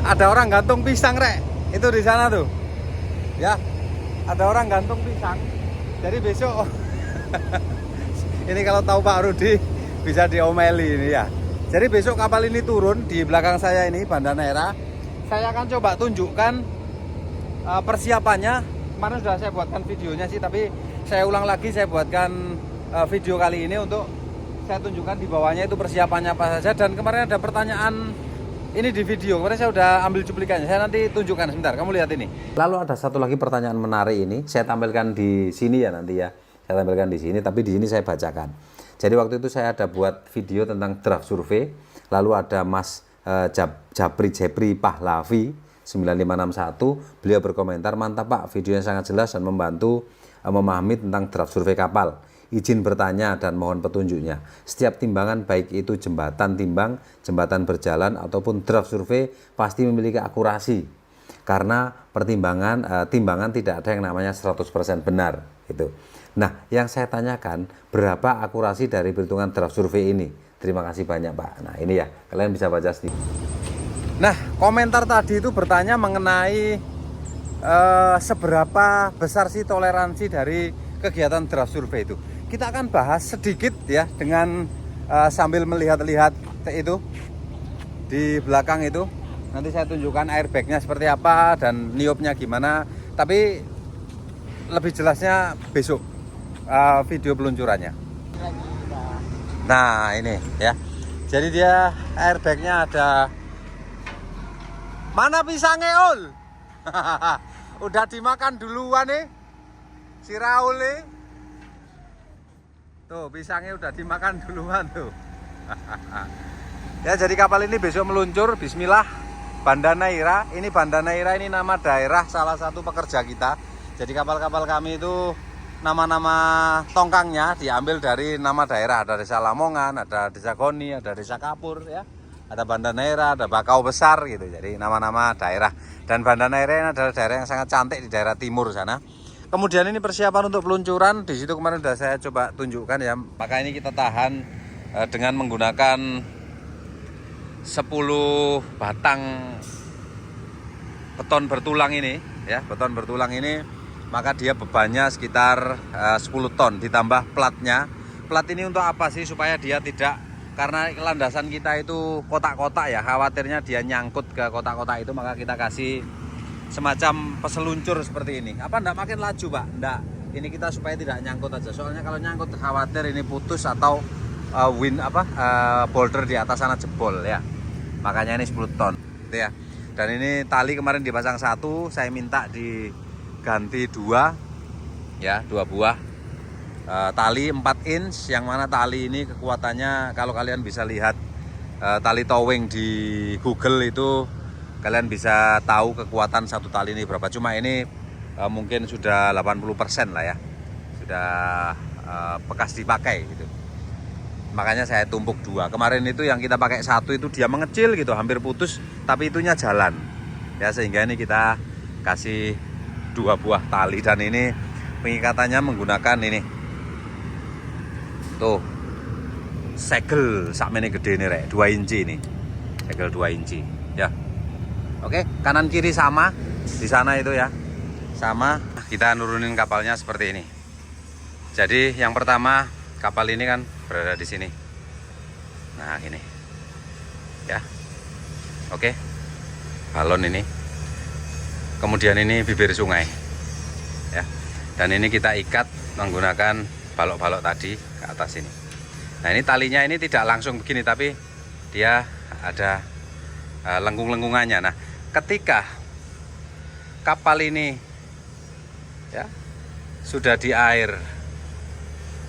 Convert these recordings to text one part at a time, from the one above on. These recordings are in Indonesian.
Ada orang gantung pisang, Rek. Itu di sana tuh. Ya. Ada orang gantung pisang. Jadi besok ini kalau tahu Pak Rudi bisa diomeli ini ya. Jadi besok kapal ini turun di belakang saya ini Banda Neira. Saya akan coba tunjukkan persiapannya. Kemarin sudah saya buatkan videonya sih, tapi saya ulang lagi, saya buatkan video kali ini untuk saya tunjukkan di bawahnya itu persiapannya apa saja. Dan kemarin ada pertanyaan ini di video, kemarin saya udah ambil cuplikannya, saya nanti tunjukkan sebentar, kamu lihat ini. Lalu ada satu lagi pertanyaan menarik ini, saya tampilkan di sini ya nanti ya. Saya tampilkan di sini, tapi di sini saya bacakan. Jadi waktu itu saya ada buat video tentang draft survei, lalu ada Mas Jepri Pahlavi 9561, beliau berkomentar, mantap Pak, videonya sangat jelas dan membantu memahami tentang draft survei kapal. Izin bertanya dan mohon petunjuknya. Setiap timbangan baik itu jembatan timbang, jembatan berjalan ataupun draft survei pasti memiliki akurasi. Karena timbangan tidak ada yang namanya 100% benar gitu. Nah, yang saya tanyakan berapa akurasi dari perhitungan draft survei ini? Terima kasih banyak Pak. Nah, ini ya, kalian bisa baca sendiri. Nah, komentar tadi itu bertanya mengenai seberapa besar sih toleransi dari kegiatan draft survei itu. Kita akan bahas sedikit ya dengan sambil melihat-lihat itu di belakang itu. Nanti saya tunjukkan airbagnya seperti apa dan niopnya gimana. Tapi lebih jelasnya besok video peluncurannya. Nah ini ya. Jadi dia airbagnya ada. Mana pisangnya Ul? Udah dimakan duluan nih si Raul nih. Tuh pisangnya udah dimakan duluan tuh. Ya jadi kapal ini besok meluncur. Bismillah. Banda Neira. Ini Banda Neira ini nama daerah salah satu pekerja kita. Jadi kapal-kapal kami itu nama-nama tongkangnya diambil dari nama daerah. Ada Desa Lamongan, ada Desa Goni, ada Desa Kapur ya. Ada Banda Neira, ada Bakau Besar gitu. Jadi nama-nama daerah. Dan Banda Neira ini adalah daerah yang sangat cantik di daerah timur sana. Kemudian ini persiapan untuk peluncuran. Di situ kemarin sudah saya coba tunjukkan ya. Maka ini kita tahan dengan menggunakan 10 batang beton bertulang ini ya. Beton bertulang ini maka dia bebannya sekitar 10 ton ditambah platnya. Plat ini untuk apa sih? Supaya dia tidak, karena landasan kita itu kotak-kotak ya, khawatirnya dia nyangkut ke kotak-kotak itu, maka kita kasih semacam peseluncur seperti ini. Apa enggak makin laju Pak? Enggak, ini kita supaya tidak nyangkut aja. Soalnya kalau nyangkut khawatir ini putus atau boulder di atas sana jebol ya. Makanya ini 10 ton gitu ya. Dan ini tali kemarin dipasang 1, saya minta diganti 2 ya, 2 buah tali 4 inch, yang mana tali ini kekuatannya kalau kalian bisa lihat tali towing di Google itu kalian bisa tahu kekuatan satu tali ini berapa. Cuma ini mungkin sudah 80% lah ya, sudah bekas dipakai gitu. Makanya saya tumpuk 2. Kemarin itu yang kita pakai 1 itu dia mengecil gitu, hampir putus, tapi itunya jalan ya, sehingga ini kita kasih 2 buah tali. Dan ini pengikatannya menggunakan ini tuh segel sakmene gede nih Rek, 2 inci ini, segel 2 inci ya. Oke, kanan kiri sama di sana itu ya, sama. Kita nurunin kapalnya seperti ini. Jadi yang pertama, kapal ini kan berada di sini. Nah ini ya. Oke, balon ini. Kemudian ini bibir sungai ya. Dan ini kita ikat menggunakan balok-balok tadi ke atas ini. Nah ini talinya ini tidak langsung begini, tapi dia ada lengkung-lengkungannya. Nah ketika kapal ini ya sudah di air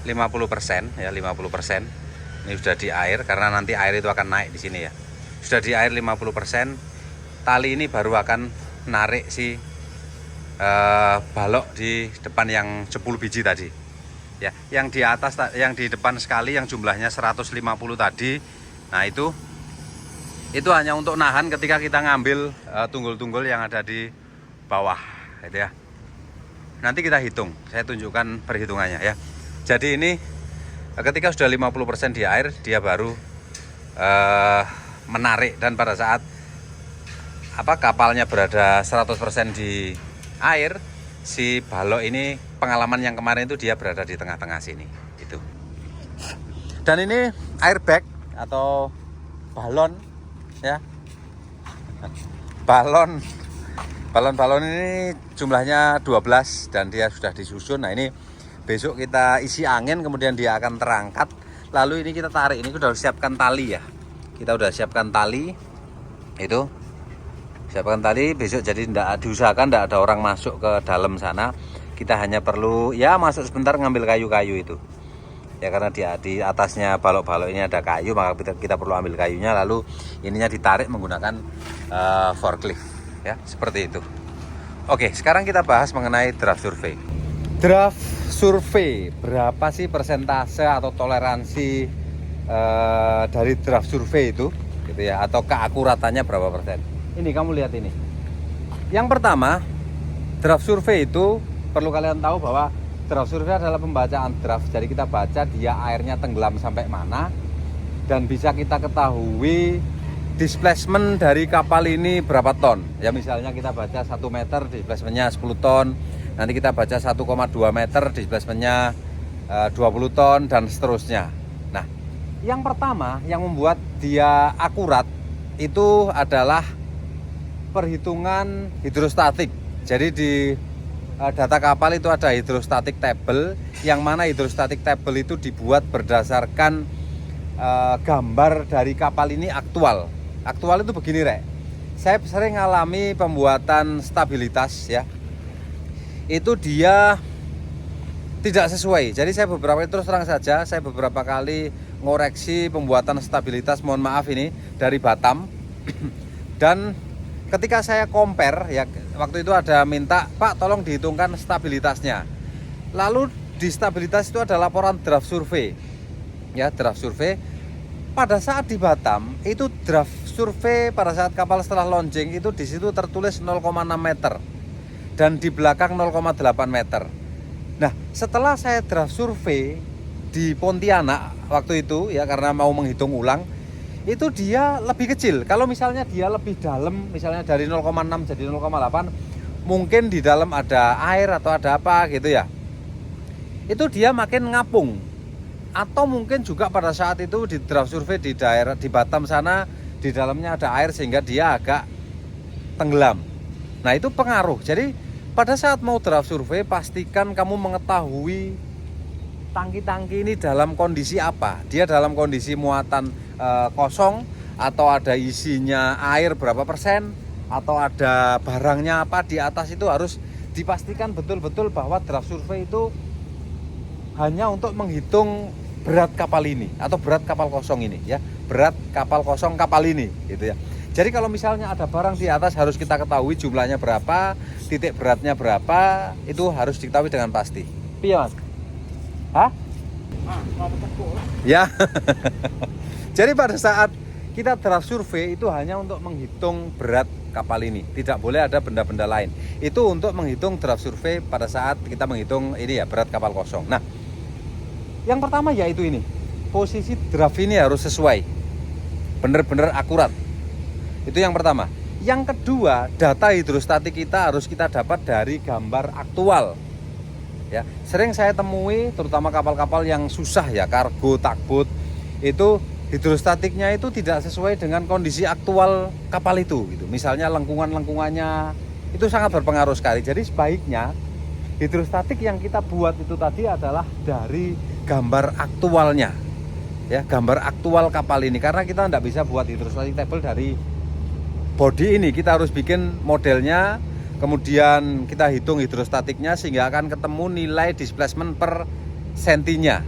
50% ya, 50% ini sudah di air, karena nanti air itu akan naik di sini ya. Sudah di air 50%, tali ini baru akan narik si balok di depan yang 10 biji tadi ya. Yang di atas, yang di depan sekali yang jumlahnya 150 tadi, nah itu hanya untuk nahan ketika kita ngambil tunggul-tunggul yang ada di bawah gitu ya. Nanti kita hitung, saya tunjukkan perhitungannya ya. Jadi ini ketika sudah 50% di air, dia baru menarik, dan pada saat kapalnya berada 100% di air, si balok ini pengalaman yang kemarin itu dia berada di tengah-tengah sini itu. Dan ini airbag atau balon ya. Balon ini jumlahnya 12 dan dia sudah disusun. Nah, ini besok kita isi angin, kemudian dia akan terangkat. Lalu ini kita tarik. Ini sudah siapkan tali ya. Kita udah siapkan tali. Itu. Siapkan tali besok, jadi diusahakan tidak ada orang masuk ke dalam sana. Kita hanya perlu ya masuk sebentar ngambil kayu-kayu itu. Ya, karena di atasnya balok-balok ini ada kayu, maka kita perlu ambil kayunya, lalu ininya ditarik menggunakan forklift ya, seperti itu. Oke, sekarang kita bahas mengenai draft survey. Draft survey, berapa sih persentase atau toleransi dari draft survey itu gitu ya, atau keakuratannya berapa persen? Ini kamu lihat ini. Yang pertama, draft survey itu perlu kalian tahu bahwa draft survey adalah pembacaan draft. Jadi kita baca dia airnya tenggelam sampai mana, dan bisa kita ketahui displacement dari kapal ini berapa ton. Ya, misalnya kita baca 1 meter displacementnya 10 ton. Nanti kita baca 1,2 meter displacementnya 20 ton dan seterusnya. Nah, yang pertama yang membuat dia akurat itu adalah perhitungan hidrostatik. Jadi di data kapal itu ada hidrostatik table, yang mana hidrostatik table itu dibuat berdasarkan gambar dari kapal ini aktual. Aktual itu begini, Rek. Saya sering ngalami pembuatan stabilitas ya. Itu dia tidak sesuai. Jadi saya terus terang saja, saya beberapa kali ngoreksi pembuatan stabilitas, mohon maaf ini dari Batam. Dan ketika saya compare ya, waktu itu ada minta, Pak tolong dihitungkan stabilitasnya. Lalu di stabilitas itu ada laporan draft survei. Ya, draft survei. Pada saat di Batam itu draft survei pada saat kapal setelah launching itu di situ tertulis 0,6 meter dan di belakang 0,8 meter. Nah, setelah saya draft survei di Pontianak waktu itu ya, karena mau menghitung ulang, itu dia lebih kecil. Kalau misalnya dia lebih dalam, misalnya dari 0,6 jadi 0,8, mungkin di dalam ada air atau ada apa gitu ya, itu dia makin ngapung. Atau mungkin juga pada saat itu di draft survei di daerah di Batam sana, di dalamnya ada air sehingga dia agak tenggelam. Nah, itu pengaruh. Jadi pada saat mau draft survei, pastikan kamu mengetahui tangki-tangki ini dalam kondisi apa. Dia dalam kondisi muatan kosong, atau ada isinya air berapa persen, atau ada barangnya apa di atas. Itu harus dipastikan betul-betul bahwa draft survei itu hanya untuk menghitung berat kapal ini atau berat kapal kosong ini ya, berat kapal kosong kapal ini gitu ya. Jadi kalau misalnya ada barang di atas, harus kita ketahui jumlahnya berapa, titik beratnya berapa, itu harus diketahui dengan pasti. Iya, Mas? Hah? Ya. Jadi pada saat kita draft survei itu hanya untuk menghitung berat kapal ini, tidak boleh ada benda-benda lain. Itu untuk menghitung draft survei pada saat kita menghitung ini ya, berat kapal kosong. Nah, yang pertama yaitu ini, posisi draft ini harus sesuai, benar-benar akurat. Itu yang pertama. Yang kedua, data hidrostatik kita harus kita dapat dari gambar aktual. Ya, sering saya temui terutama kapal-kapal yang susah ya, kargo, tugboat, itu hidrostatiknya itu tidak sesuai dengan kondisi aktual kapal itu gitu. Misalnya lengkungannya itu sangat berpengaruh sekali. Jadi sebaiknya hidrostatik yang kita buat itu tadi adalah dari gambar aktualnya. Ya, gambar aktual kapal ini, karena kita tidak bisa buat hidrostatik table dari body ini. Kita harus bikin modelnya, kemudian kita hitung hidrostatiknya sehingga akan ketemu nilai displacement per sentinya.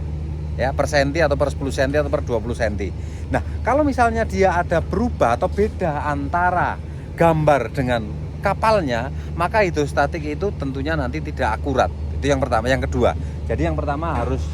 Ya, per senti atau per 10 senti atau per 20 senti. Nah, kalau misalnya dia ada berubah atau beda antara gambar dengan kapalnya, maka hidrostatik itu tentunya nanti tidak akurat. Itu yang pertama. Yang kedua, jadi yang pertama harus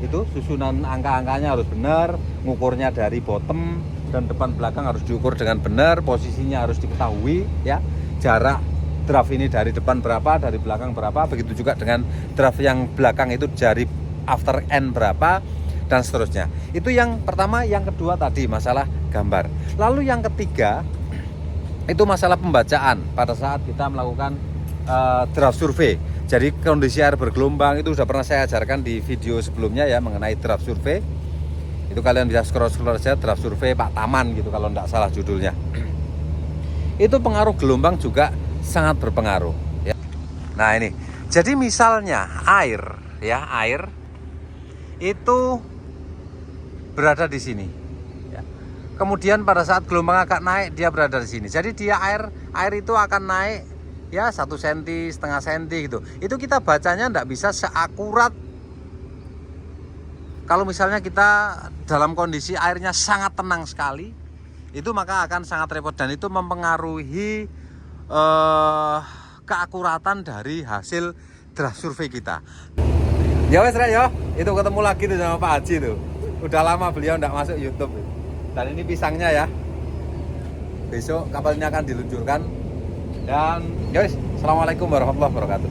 itu susunan angka-angkanya harus benar, ngukurnya dari bottom dan depan belakang harus diukur dengan benar, posisinya harus diketahui ya, jarak draft ini dari depan berapa, dari belakang berapa, begitu juga dengan draft yang belakang itu dari after end berapa, dan seterusnya. Itu yang pertama. Yang kedua tadi masalah gambar. Lalu yang ketiga itu masalah pembacaan pada saat kita melakukan draft survei. Jadi kondisi air bergelombang itu sudah pernah saya ajarkan di video sebelumnya ya, mengenai draft survei. Itu kalian bisa scroll saja, draft survei Pak Taman gitu kalau tidak salah judulnya. Itu pengaruh gelombang juga sangat berpengaruh ya. Nah ini, jadi misalnya air itu berada di sini ya. Kemudian pada saat gelombang agak naik dia berada di sini. Jadi dia air itu akan naik ya 1 cm, setengah cm gitu. Itu kita bacanya tidak bisa seakurat kalau misalnya kita dalam kondisi airnya sangat tenang sekali. Itu maka akan sangat repot dan itu mempengaruhi keakuratan dari hasil draft survei kita. Ya wes Rek ya, itu ketemu lagi tuh sama Pak Haji tuh. Udah lama beliau enggak masuk YouTube. Dan ini pisangnya ya. Besok kapalnya akan diluncurkan. Dan ya wes, assalamualaikum warahmatullahi wabarakatuh.